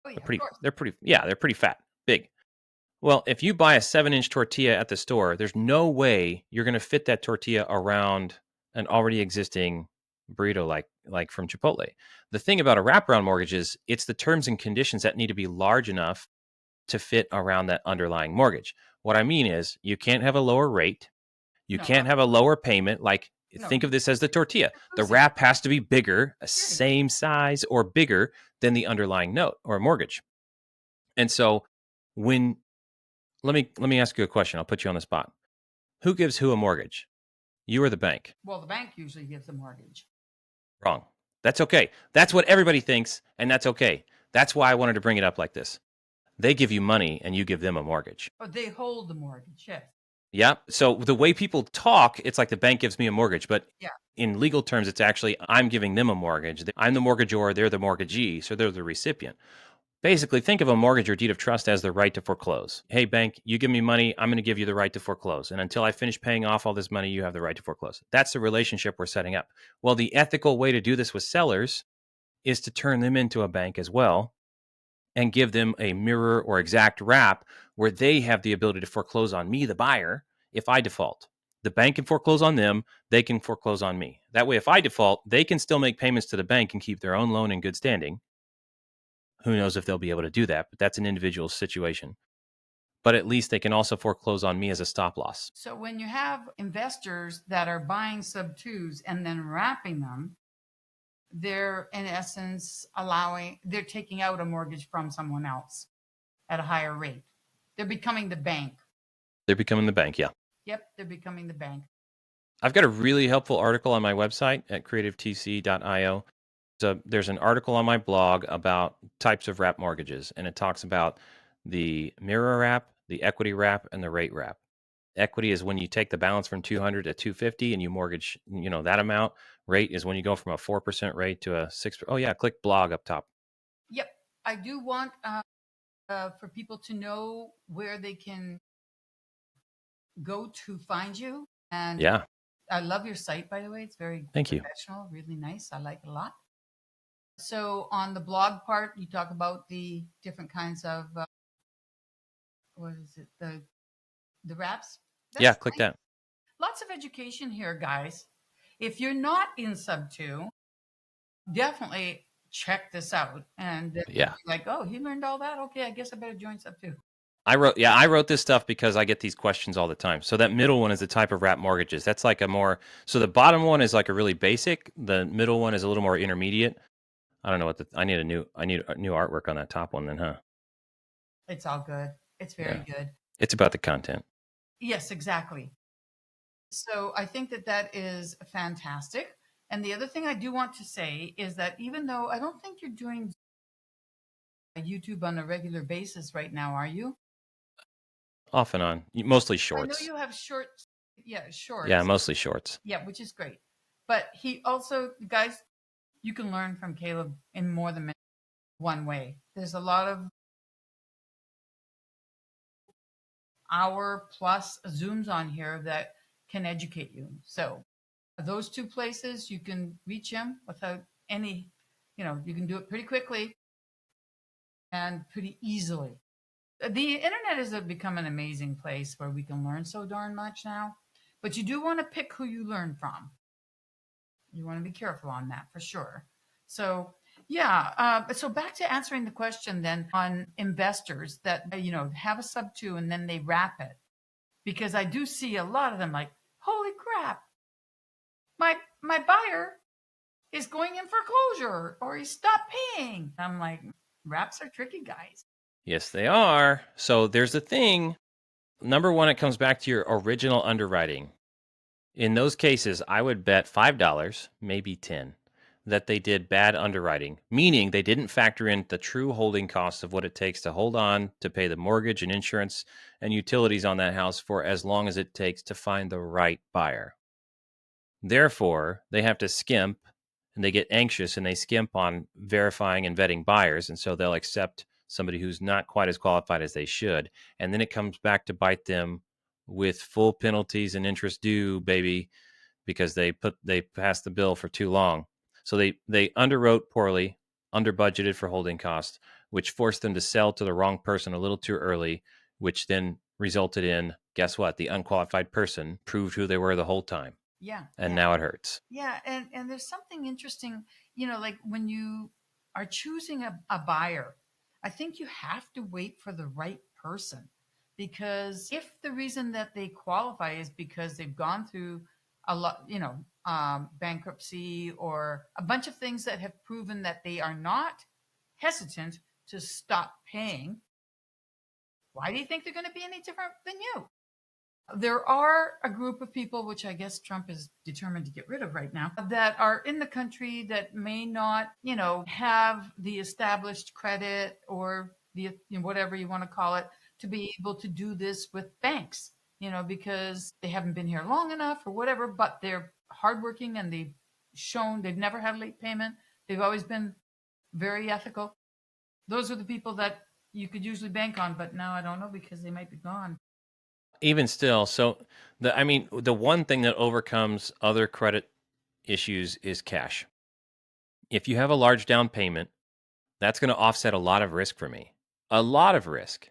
Oh, yeah, of course. Yeah, they're pretty fat, big. Well, if you buy a 7-inch tortilla at the store, there's no way you're going to fit that tortilla around an already existing burrito like from Chipotle. The thing about a wraparound mortgage is it's the terms and conditions that need to be large enough to fit around that underlying mortgage. What I mean is you can't have a lower rate, you No, can't have a lower payment. Like, no, think of this as the tortilla. The inclusive. wrap has to be bigger, Period. same size or bigger than the underlying note or mortgage. And so when let me ask you a question. I'll put you on the spot. Who gives who a mortgage? You or the bank? Well, the bank usually gives the mortgage, Wrong. That's okay. That's what everybody thinks, and that's okay. That's why I wanted to bring it up like this. They give you money and you give them a mortgage. but they hold the mortgage. Yes. Yeah. So the way people talk, it's like the bank gives me a mortgage, but Yeah. in legal terms, it's actually I'm giving them a mortgage. I'm the mortgagor, they're the mortgagee, so they're the recipient. Basically, think of a mortgage or deed of trust as the right to foreclose. Hey, bank, you give me money, I'm going to give you the right to foreclose. And until I finish paying off all this money, you have the right to foreclose. That's the relationship we're setting up. Well, the ethical way to do this with sellers is to turn them into a bank as well and give them a mirror or exact wrap where they have the ability to foreclose on me, the buyer, if I default. The bank can foreclose on them, they can foreclose on me. That way, if I default, they can still make payments to the bank and keep their own loan in good standing. Who knows if they'll be able to do that, but that's an individual situation. But at least they can also foreclose on me as a stop loss. So when you have investors that are buying sub twos and then wrapping them, they're in essence they're taking out a mortgage from someone else at a higher rate. They're becoming the bank. They're becoming the bank, yeah. Yep, they're becoming the bank. I've got a really helpful article on my website at creativetc.io. So there's an article on my blog about types of wrap mortgages, and it talks about the mirror wrap, the equity wrap, and the rate wrap. Equity is when you take the balance from 200 to 250 and you mortgage, that amount. Rate is when you go from a 4% rate to a 6. Oh yeah, click blog up top. Yep. I do want for people to know where they can go to find you. And Yeah, I love your site, by the way. It's very thank you. professional, really nice. I like it a lot. So on the blog part, you talk about the different kinds of what is it? The wraps. Yeah, That's click nice. that. Lots of education here, guys. If you're not in sub two, definitely check this out. And then you'll Yeah. be like, oh, he learned all that? Okay, I guess I better join sub two. I wrote this stuff because I get these questions all the time. So that middle one is the type of wrap mortgages. That's like a more, so the bottom one is like a really basic. The middle one is a little more intermediate. I don't know what I need a new artwork on that top one then, huh? It's all good. It's very Yeah. good. It's about the content. Yes, exactly. So I think that that is fantastic. And the other thing I do want to say is that even though I don't think you're doing YouTube on a regular basis right now, are you? Off and on. Mostly I know shorts. you have shorts. Yeah, Yeah, shorts. mostly shorts. Yeah, which is great. But he also, guys, you can learn from Caleb in more than one way. There's a lot of hour plus Zooms on here that can educate you. So those two places, you can reach him without any, you can do it pretty quickly and pretty easily. The internet has become an amazing place where we can learn so darn much now, but you do want to pick who you learn from. You want to be careful on that for sure. So, yeah. So back to answering the question then on investors that, have a sub two and then they wrap it, because I do see a lot of them like, holy crap, my buyer is going in foreclosure or he stopped paying. I'm like, wraps are tricky, guys. Yes, they are. So there's the thing. Number one, it comes back to your original underwriting. In those cases, I would bet $5, maybe 10, that they did bad underwriting, meaning they didn't factor in the true holding costs of what it takes to hold on to pay the mortgage and insurance and utilities on that house for as long as it takes to find the right buyer. Therefore, they have to skimp and they get anxious and they skimp on verifying and vetting buyers. And so they'll accept somebody who's not quite as qualified as they should. And then it comes back to bite them with full penalties and interest due, baby, because they passed the bill for too long. So they underwrote poorly, under budgeted for holding costs, which forced them to sell to the wrong person a little too early, which then resulted in, guess what? The unqualified person proved who they were the whole time. Yeah, And yeah. now it hurts. Yeah, and there's something interesting, like when you are choosing a buyer, I think you have to wait for the right person, because if the reason that they qualify is because they've gone through a lot, bankruptcy or a bunch of things that have proven that they are not hesitant to stop paying, why do you think they're going to be any different than you? There are a group of people, which I guess Trump is determined to get rid of right now, that are in the country that may not, have the established credit or the, whatever you want to call it, to be able to do this with banks, because they haven't been here long enough or whatever, but they're hardworking and they've shown they've never had late payment. They've always been very ethical. Those are the people that you could usually bank on, but now I don't know because they might be gone. Even still, so the one thing that overcomes other credit issues is cash. If you have a large down payment, that's going to offset a lot of risk for me. A lot of risk.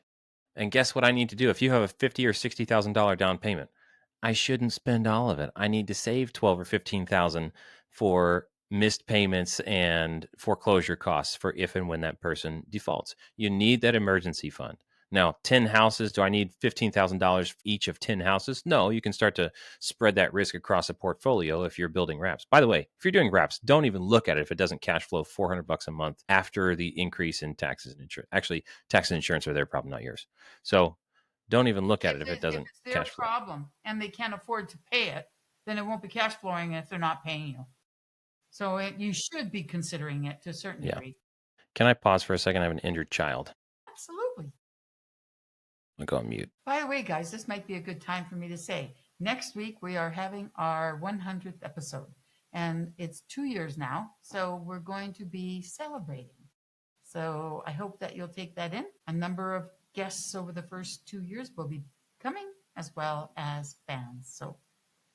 And guess what I need to do? If you have a $50,000 or $60,000 down payment, I shouldn't spend all of it. I need to save 12 or 15,000 for missed payments and foreclosure costs for if and when that person defaults. You need that emergency fund. Now, 10 houses, do I need $15,000 each of 10 houses? No, you can start to spread that risk across a portfolio if you're building wraps. By the way, if you're doing wraps, don't even look at it if it doesn't cash flow $400 a month after the increase in taxes and insurance. Actually, tax and insurance are their problem, not yours. So don't even look at it if it If doesn't it's their cash flow. problem and they can't afford to pay it, then it won't be cash flowing if they're not paying you. So you should be considering it to a certain Yeah. degree. Can I pause for a second? I have an injured child. Absolutely. I'll go on mute. By the way, guys, this might be a good time for me to say next week we are having our 100th episode, and it's 2 years now. So we're going to be celebrating. So I hope that you'll take that in. A number of guests over the first 2 years will be coming, as well as fans. So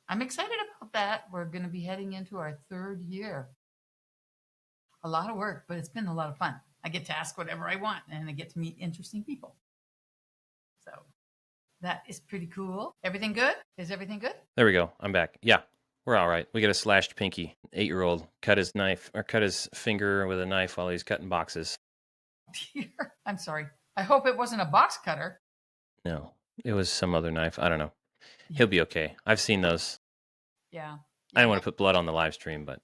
I'm excited about that. We're going to be heading into our 3rd year. A lot of work, but it's been a lot of fun. I get to ask whatever I want and I get to meet interesting people. So That is pretty cool. Everything good? Is everything good? There we go. I'm back. Yeah, we're all right. We got a slashed pinky. 8-year-old cut his knife or cut his finger with a knife while he's cutting boxes. I'm sorry. I hope it wasn't a box cutter. No, it was some other knife. I don't know. Yeah. He'll be okay. I've seen those. Yeah. I Yeah. didn't want to put blood on the live stream, but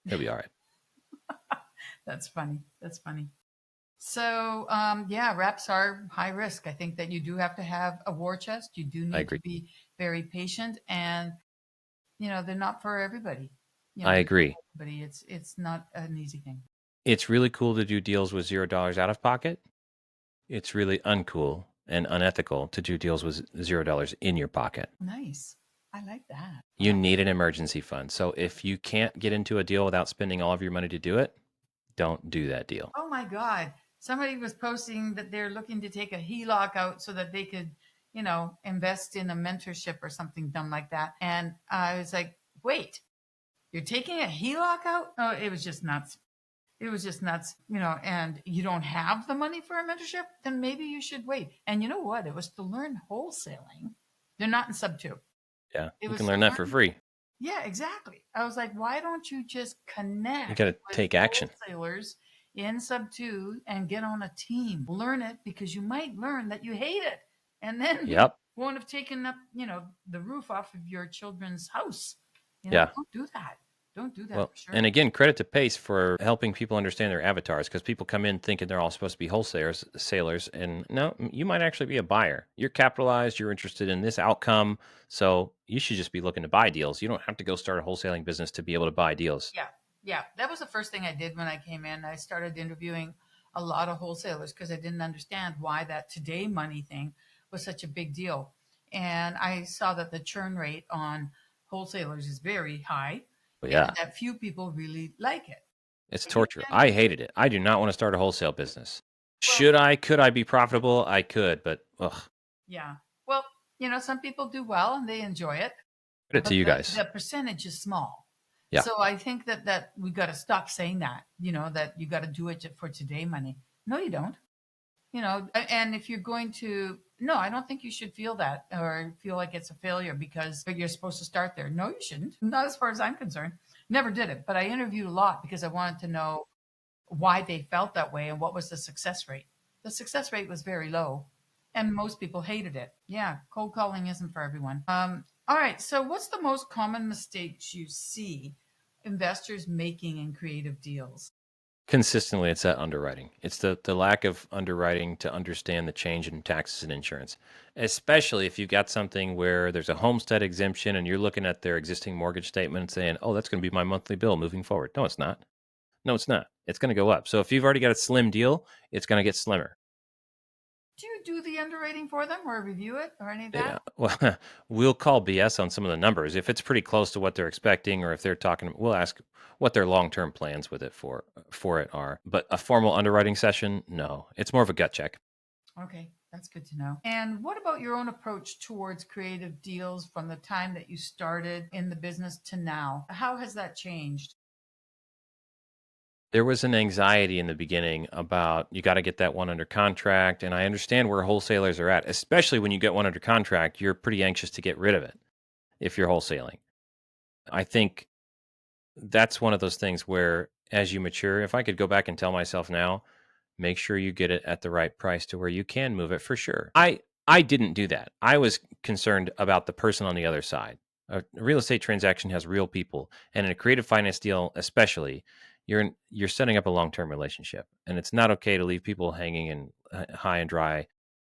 he'll be all right. That's funny. That's funny. So, yeah, wraps are high risk. I think that you do have to have a war chest. You do I need to agree. be very patient, and they're not for everybody. I agree. Everybody. It's not an easy thing. It's really cool to do deals with $0 out of pocket. It's really uncool and unethical to do deals with $0 in your pocket. Nice. I like that. You need an emergency fund. So if you can't get into a deal without spending all of your money to do it, don't do that deal. Oh my God. Somebody was posting that they're looking to take a HELOC out so that they could, invest in a mentorship or something dumb like that. And I was like, wait, you're taking a HELOC out? Oh, it was just nuts. It was just nuts, and you don't have the money for a mentorship, then maybe you should wait. And you know what? It was to learn wholesaling. They're not in sub two. Yeah, It you was can to learn that for free. Yeah, exactly. I was like, why don't you just You connect got to with take action. wholesalers in sub two and get on a team? Learn it, because you might learn that you hate it. And then you Yep. won't have taken up, the roof off of your children's house. Yeah. Don't do that. Don't do that Well, for sure. and again, credit to Pace for helping people understand their avatars, because people come in thinking they're all supposed to be wholesalers, sailors, and no, you might actually be a buyer. You're capitalized, you're interested in this outcome, so you should just be looking to buy deals. You don't have to go start a wholesaling business to be able to buy deals. Yeah. Yeah. That was the first thing I did when I came in. I started interviewing a lot of wholesalers because I didn't understand why that today money thing was such a big deal. And I saw that the churn rate on wholesalers is very high But and yeah, that few people really like it. it's You torture. can, I hated it. I do not want to start a wholesale business. well, Should I? Could I be profitable? I could, but ugh, yeah. Well, some people do well and they enjoy it, credit to but you the, guys. the percentage is small. Yeah. So I think that we got to stop saying that, that you got to do it for today money. No, you don't. And if you're going to, no, I don't think you should feel that or feel like it's a failure because you're supposed to start there. No, you shouldn't. Not as far as I'm concerned. Never did it, but I interviewed a lot because I wanted to know why they felt that way and what was the success rate. The success rate was very low and most people hated it. Yeah, cold calling isn't for everyone. All right. So what's the most common mistakes you see investors making in creative deals? Consistently, it's that underwriting. It's the lack of underwriting to understand the change in taxes and insurance, especially if you've got something where there's a homestead exemption and you're looking at their existing mortgage statement and saying, oh, that's going to be my monthly bill moving forward. No, it's not. No, it's not. It's going to go up. So if you've already got a slim deal, it's going to get slimmer. Do you do the underwriting for them or review it or any of that? Yeah. Well, we'll call BS on some of the numbers. If it's pretty close to what they're expecting, or if they're talking, we'll ask what their long-term plans with it for it are. But a formal underwriting session, no. It's more of a gut check. Okay, that's good to know. And what about your own approach towards creative deals from the time that you started in the business to now? How has that changed? There was an anxiety in the beginning about you got to get that one under contract, and I understand where wholesalers are at, especially when you get one under contract, you're pretty anxious to get rid of it if you're wholesaling. I think that's one of those things where as you mature, if I could go back and tell myself now, make sure you get it at the right price to where you can move it for sure. I didn't do that. I was concerned about the person on the other side. A real estate transaction has real people, and in a creative finance deal especially, you're setting up a long-term relationship, and it's not okay to leave people hanging and high and dry.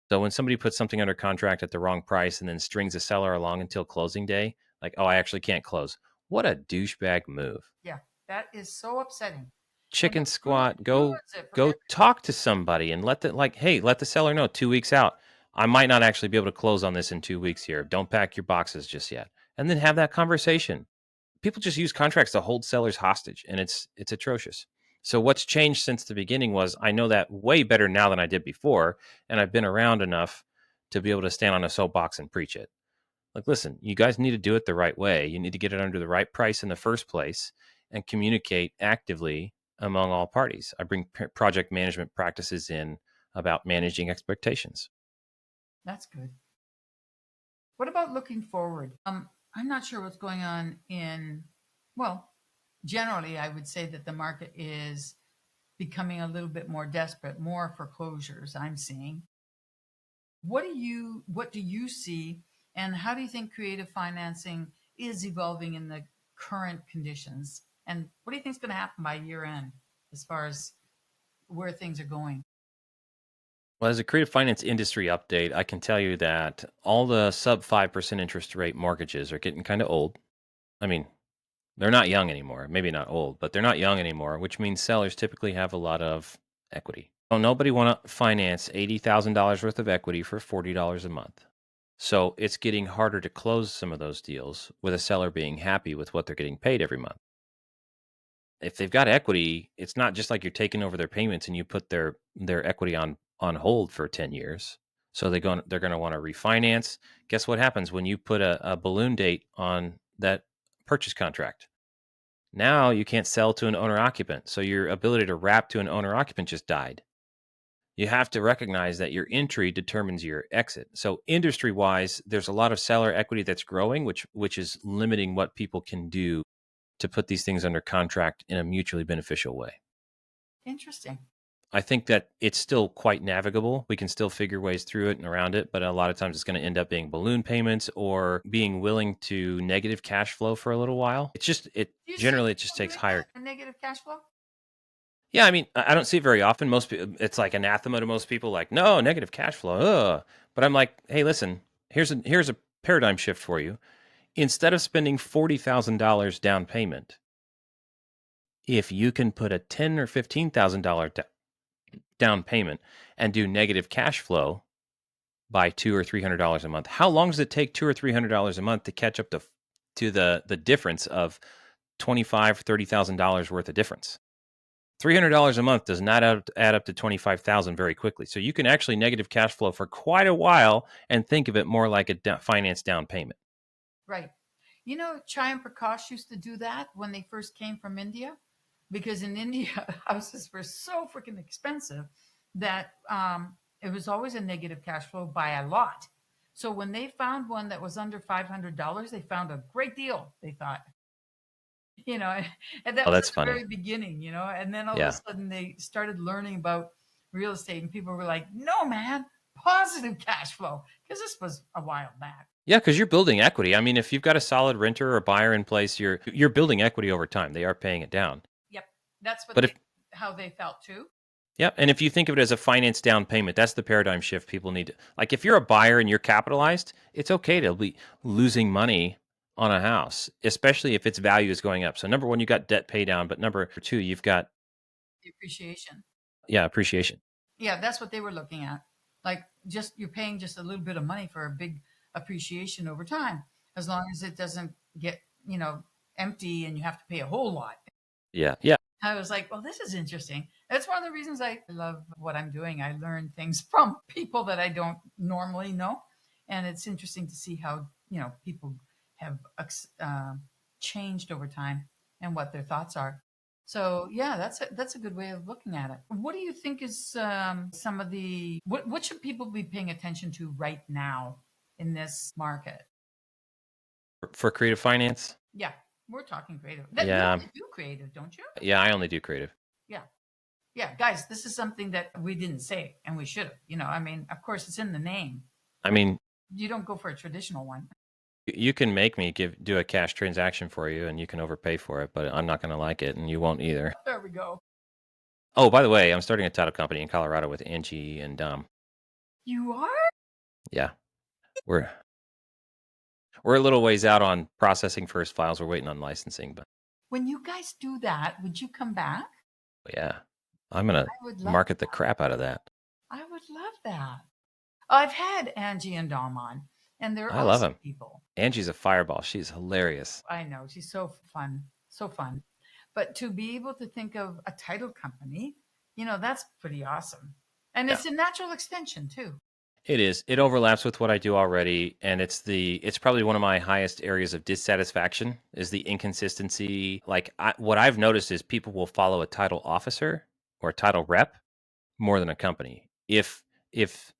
So when somebody puts something under contract at the wrong price and then strings a seller along until closing day, like, "Oh, I actually can't close." What a douchebag move. Yeah, that is so upsetting. And Chicken it squat, go ruins it for go talk to somebody and let the seller know 2 weeks out. I might not actually be able to close on this in 2 weeks here. Don't pack your boxes just yet. And then have that conversation. People just use contracts to hold sellers hostage, and it's atrocious. So what's changed since the beginning was I know that way better now than I did before, and I've been around enough to be able to stand on a soapbox and preach it. Like, listen, you guys need to do it the right way. You need to get it under the right price in the first place and communicate actively among all parties. I bring project management practices in about managing expectations. That's good. What about looking forward? I'm not sure what's going on well, generally, I would say that the market is becoming a little bit more desperate, more foreclosures I'm seeing. What do you see, and how do you think creative financing is evolving in the current conditions? And what do you think is going to happen by year end as far as where things are going? Well, as a creative finance industry update, I can tell you that all the sub 5% interest rate mortgages are getting kind of old. I mean, they're not young anymore. Maybe not old, but they're not young anymore, which means sellers typically have a lot of equity. So nobody want to finance $80,000 worth of equity for $40 a month. So it's getting harder to close some of those deals with a seller being happy with what they're getting paid every month. If they've got equity, it's not just like you're taking over their payments and you put their equity on hold for 10 years. So they're going to want to refinance. Guess what happens when you put a balloon date on that purchase contract? Now you can't sell to an owner occupant. So your ability to wrap to an owner occupant just died. You have to recognize that your entry determines your exit. So industry wise, there's a lot of seller equity that's growing, which is limiting what people can do to put these things under contract in a mutually beneficial way. Interesting. I think that it's still quite navigable. We can still figure ways through it and around it, but a lot of times it's going to end up being balloon payments or being willing to negative cash flow for a little while. It Do you see generally it just people takes doing higher. that? A negative cash flow? Yeah, I mean, I don't see it very often. Most people, it's like anathema to most people. Like, no, negative cash flow. Ugh. But I'm like, hey, listen, here's a paradigm shift for you. Instead of spending $40,000 down payment, if you can put a $10 or $15,000 down payment and do negative cash flow by $200 or $300 a month, how long does it take $200 or $300 a month to catch up to the difference of $25,000-$30,000 worth of difference? $300 a month does not add up to 25,000 very quickly. So you can actually negative cash flow for quite a while and think of it more like a finance down payment. Right. You know, Chai and Prakash used to do that when they first came from India, because in India, houses were so freaking expensive that it was always a negative cash flow by a lot. So when they found one that was under $500, they found a great deal, they thought. you know, and that Oh, was that's at the funny. very beginning, and then all of a Yeah. sudden they started learning about real estate, and people were like, no, man, positive cash flow, because this was a while back. Yeah, because you're building equity. I mean, if you've got a solid renter or buyer in place, you're building equity over time. They are paying it down. Yep. That's But if how they felt too. Yeah, and if you think of it as a finance down payment, that's the paradigm shift people need to, like if you're a buyer and you're capitalized, it's okay to be losing money on a house, especially if its value is going up. So number one, you got debt pay down, but number two, you've got The appreciation. appreciation. Yeah, that's what they were looking at. Like, just you're paying just a little bit of money for a big appreciation over time, as long as it doesn't get, empty and you have to pay a whole lot. Yeah. Yeah. I was like, well, this is interesting. That's one of the reasons I love what I'm doing. I learn things from people that I don't normally know. And it's interesting to see how, people have changed over time and what their thoughts are. So yeah, that's a good way of looking at it. What do you think is some of what should people be paying attention to right now in this market? For creative finance. Yeah, we're talking creative. That you Yeah. only do creative, don't you? Yeah, I only do creative. Yeah. Yeah, guys, this is something that we didn't say and we should have. I mean, of course, it's in the name, I but mean, you don't go for a traditional one. you can make me do a cash transaction for you and you can overpay for it, but I'm not going to like it and you won't either. There we go. Oh, by the way, I'm starting a title company in Colorado with Angie and You are? yeah. We're We're a little ways out on processing first files. We're waiting on licensing, but When you guys do that, would you come back? yeah, I'm gonna I would love market the crap out of that. I would love that. I've had Angie and Dom on, and they're I love awesome him. people. Angie's a fireball. She's hilarious. I know she's so fun, so fun. But to be able to think of a title company, that's pretty awesome. And Yeah, it's a natural extension too. it is. It overlaps with what I do already, and it's probably one of my highest areas of dissatisfaction is the inconsistency. Like what I've noticed is people will follow a title officer or a title rep more than a company. If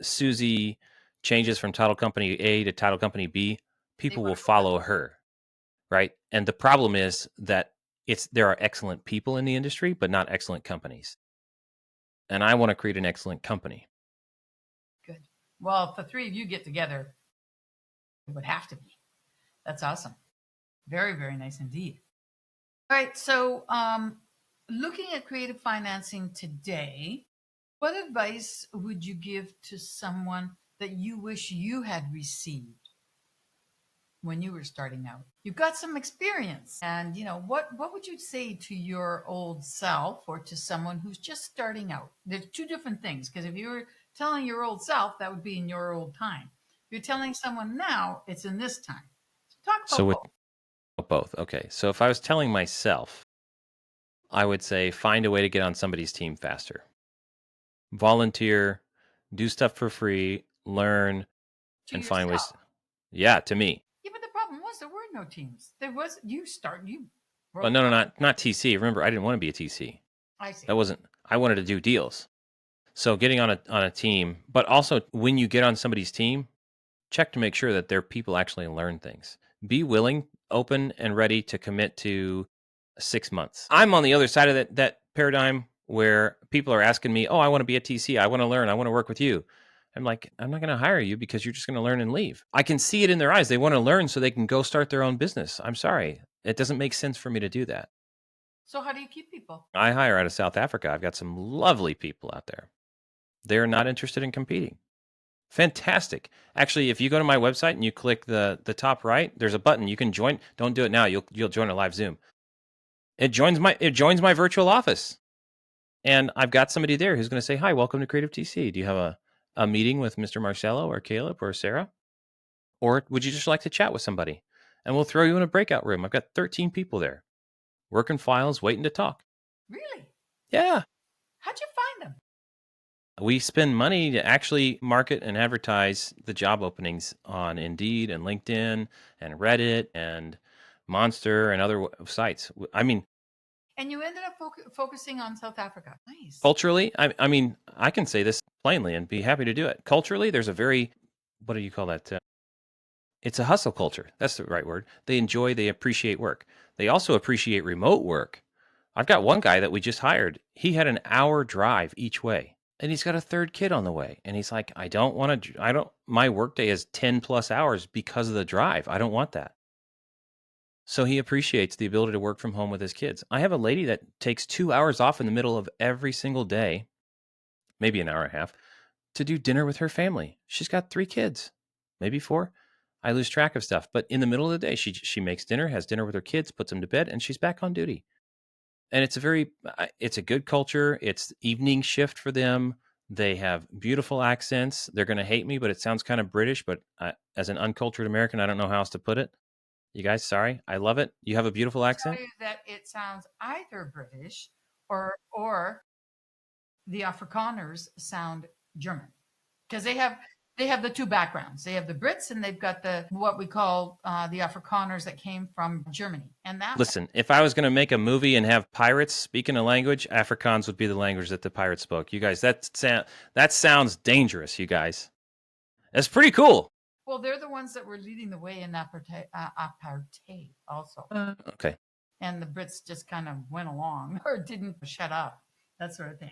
Susie changes from title company A to title company B, They people want will to go with follow her, right? And the problem is that there are excellent people in the industry, but not excellent companies. And I want to create an excellent company. good. Well, if the three of you get together, it would have to be. That's awesome. Very, very nice indeed. All right. So, looking at creative financing today, what advice would you give to someone that you wish you had received when you were starting out? You've got some experience, and what would you say to your old self or to someone who's just starting out? There's two different things, because if you were telling your old self, that would be in your old time. If you're telling someone now, it's in this time. So talk So about with both. both, okay. So if I was telling myself, I would say find a way to get on somebody's team faster. Volunteer, do stuff for free, learn, To and find ways. yourself. Yeah, to me. Yeah, but the problem was there were no teams. There was you Well, broke no, out. not TC. Remember, I didn't want to be a TC. I see. That wasn't. I wanted to do deals. So getting on a team, but also when you get on somebody's team, check to make sure that their people actually learn things. Be willing, open, and ready to commit to 6 months. I'm on the other side of that paradigm where people are asking me, "Oh, I want to be a TC. I want to learn. I want to work with you." I'm like, I'm not going to hire you because you're just going to learn and leave. I can see it in their eyes. They want to learn so they can go start their own business. I'm sorry. It doesn't make sense for me to do that. So how do you keep people? I hire out of South Africa. I've got some lovely people out there. They're not interested in competing. Fantastic. Actually, if you go to my website and you click the top right, there's a button you can join. Don't do it now. You'll join a live Zoom. It joins my virtual office. And I've got somebody there who's going to say, "Hi, welcome to Creative TC. Do you have a meeting with Mr. Marcello or Caleb or Sarah? Or would you just like to chat with somebody?" And we'll throw you in a breakout room. I've got 13 people there working files, waiting to talk. Really? Yeah. How'd you find them? We spend money to actually market and advertise the job openings on Indeed and LinkedIn and Reddit and Monster and other sites. I mean, And you ended up focusing on South Africa. Nice. culturally, I mean, I can say this plainly and be happy to do it. Culturally, there's a very, what do you call that? It's a hustle culture. That's the right word. They appreciate work. They also appreciate remote work. I've got one guy that we just hired. He had an hour drive each way, and he's got a third kid on the way. And he's like, my workday is 10 plus hours because of the drive. I don't want that. So he appreciates the ability to work from home with his kids. I have a lady that takes 2 hours off in the middle of every single day, maybe an hour and a half, to do dinner with her family. She's got 3 kids, maybe 4. I lose track of stuff, but in the middle of the day, she makes dinner, has dinner with her kids, puts them to bed, and she's back on duty. And it's a good culture. It's evening shift for them. They have beautiful accents. They're going to hate me, but it sounds kind of British. But as an uncultured American, I don't know how else to put it. You guys, sorry, I love it. You have a beautiful accent. Tell you that it sounds either British or the Afrikaners sound German, because they have the two backgrounds. They have the Brits and they've got the what we call the Afrikaners that came from Germany. And that Listen, if I was going to make a movie and have pirates speaking a language, Afrikaans would be the language that the pirates spoke. You guys, that sounds dangerous. You guys, that's pretty cool. well, they're the ones that were leading the way in apartheid also. Okay. And the Brits just kind of went along or didn't shut up, that sort of thing.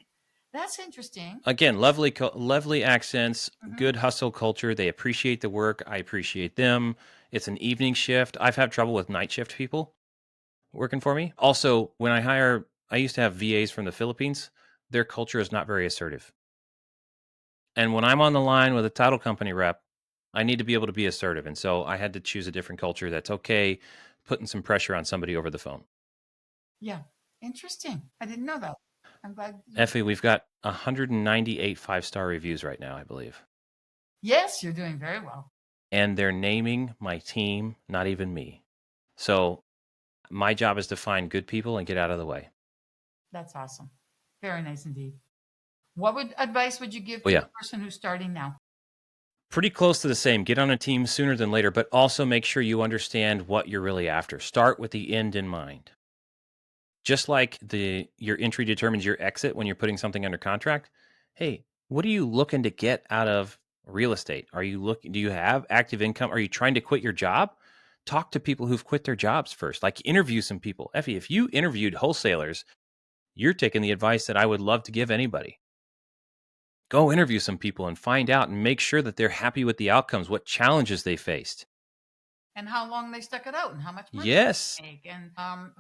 That's interesting. Again, lovely accents, Mhm. good hustle culture. They appreciate the work. I appreciate them. It's an evening shift. I've had trouble with night shift people working for me. Also, I used to have VAs from the Philippines. Their culture is not very assertive. And when I'm on the line with a title company rep, I need to be able to be assertive. And so I had to choose a different culture that's okay putting some pressure on somebody over the phone. Yeah. Interesting. I didn't know that. I'm glad. Effie, we've got 198 5-star reviews right now, I believe. Yes, you're doing very well. And they're naming my team, not even me. So my job is to find good people and get out of the way. That's awesome. Very nice indeed. What advice would you give Oh, to yeah. the person who's starting now? Pretty close to the same. Get on a team sooner than later, but also make sure you understand what you're really after. Start with the end in mind. Just like your entry determines your exit when you're putting something under contract. Hey, what are you looking to get out of Real estate. Are you looking? Do you have active income? Are you trying to quit your job? Talk to people who've quit their jobs first. Like interview some people. Effie, if you interviewed wholesalers, you're taking the advice that I would love to give anybody. Go interview some people and find out and make sure that they're happy with the outcomes, what challenges they faced. And how long they stuck it out and how much money Yes. they make and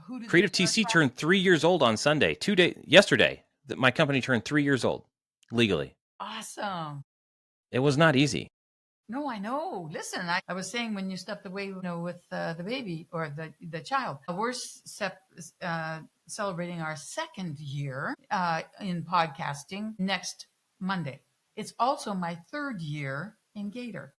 who did they Creative start TC talking turned 3 years old on Sunday. Yesterday, my company turned 3 years old legally. Awesome. It was not easy. No, I know. Listen, I was saying when you stepped away, with the baby or the child, we're celebrating our second year in podcasting next Monday. It's also my third year in Gator.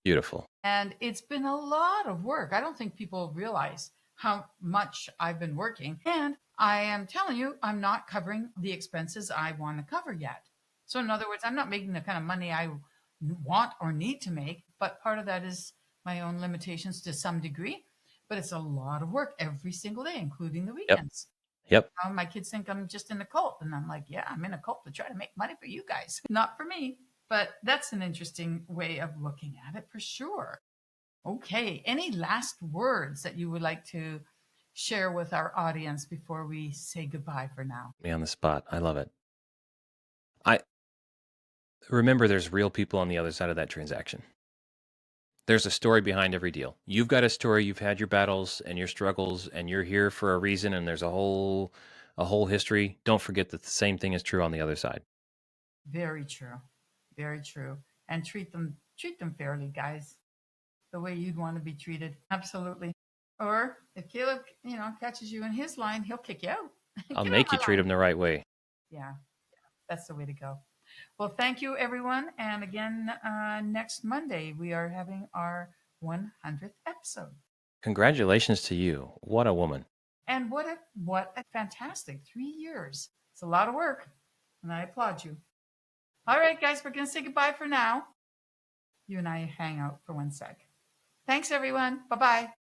Beautiful. And it's been a lot of work. I don't think people realize how much I've been working. And I am telling you, I'm not covering the expenses I want to cover yet. So, in other words, I'm not making the kind of money I want or need to make. But part of that is my own limitations to some degree. But it's a lot of work every single day, including the Yep. weekends. Yep. My kids think I'm just in a cult. And I'm like, yeah, I'm in a cult to try to make money for you guys, not for me. But that's an interesting way of looking at it for sure. Okay. Any last words that you would like to share with our audience before we say goodbye for now? Me on the spot. I love it. I remember there's real people on the other side of that transaction. There's a story behind every deal. You've got a story, you've had your battles and your struggles, and you're here for a reason, and there's a whole history. Don't forget that the same thing is true on the other side. Very true. Very true. And treat them fairly, guys. The way you'd want to be treated. Absolutely. Or if Caleb, catches you in his line, he'll kick you out. I'll Get out of make you my treat line. them the right way. Yeah, that's the way to go. Well, thank you, everyone. And again, next Monday, we are having our 100th episode. Congratulations to you. What a woman. And what a fantastic 3 years. It's a lot of work, and I applaud you. All right, guys, we're going to say goodbye for now. You and I hang out for one sec. Thanks, everyone. Bye-bye.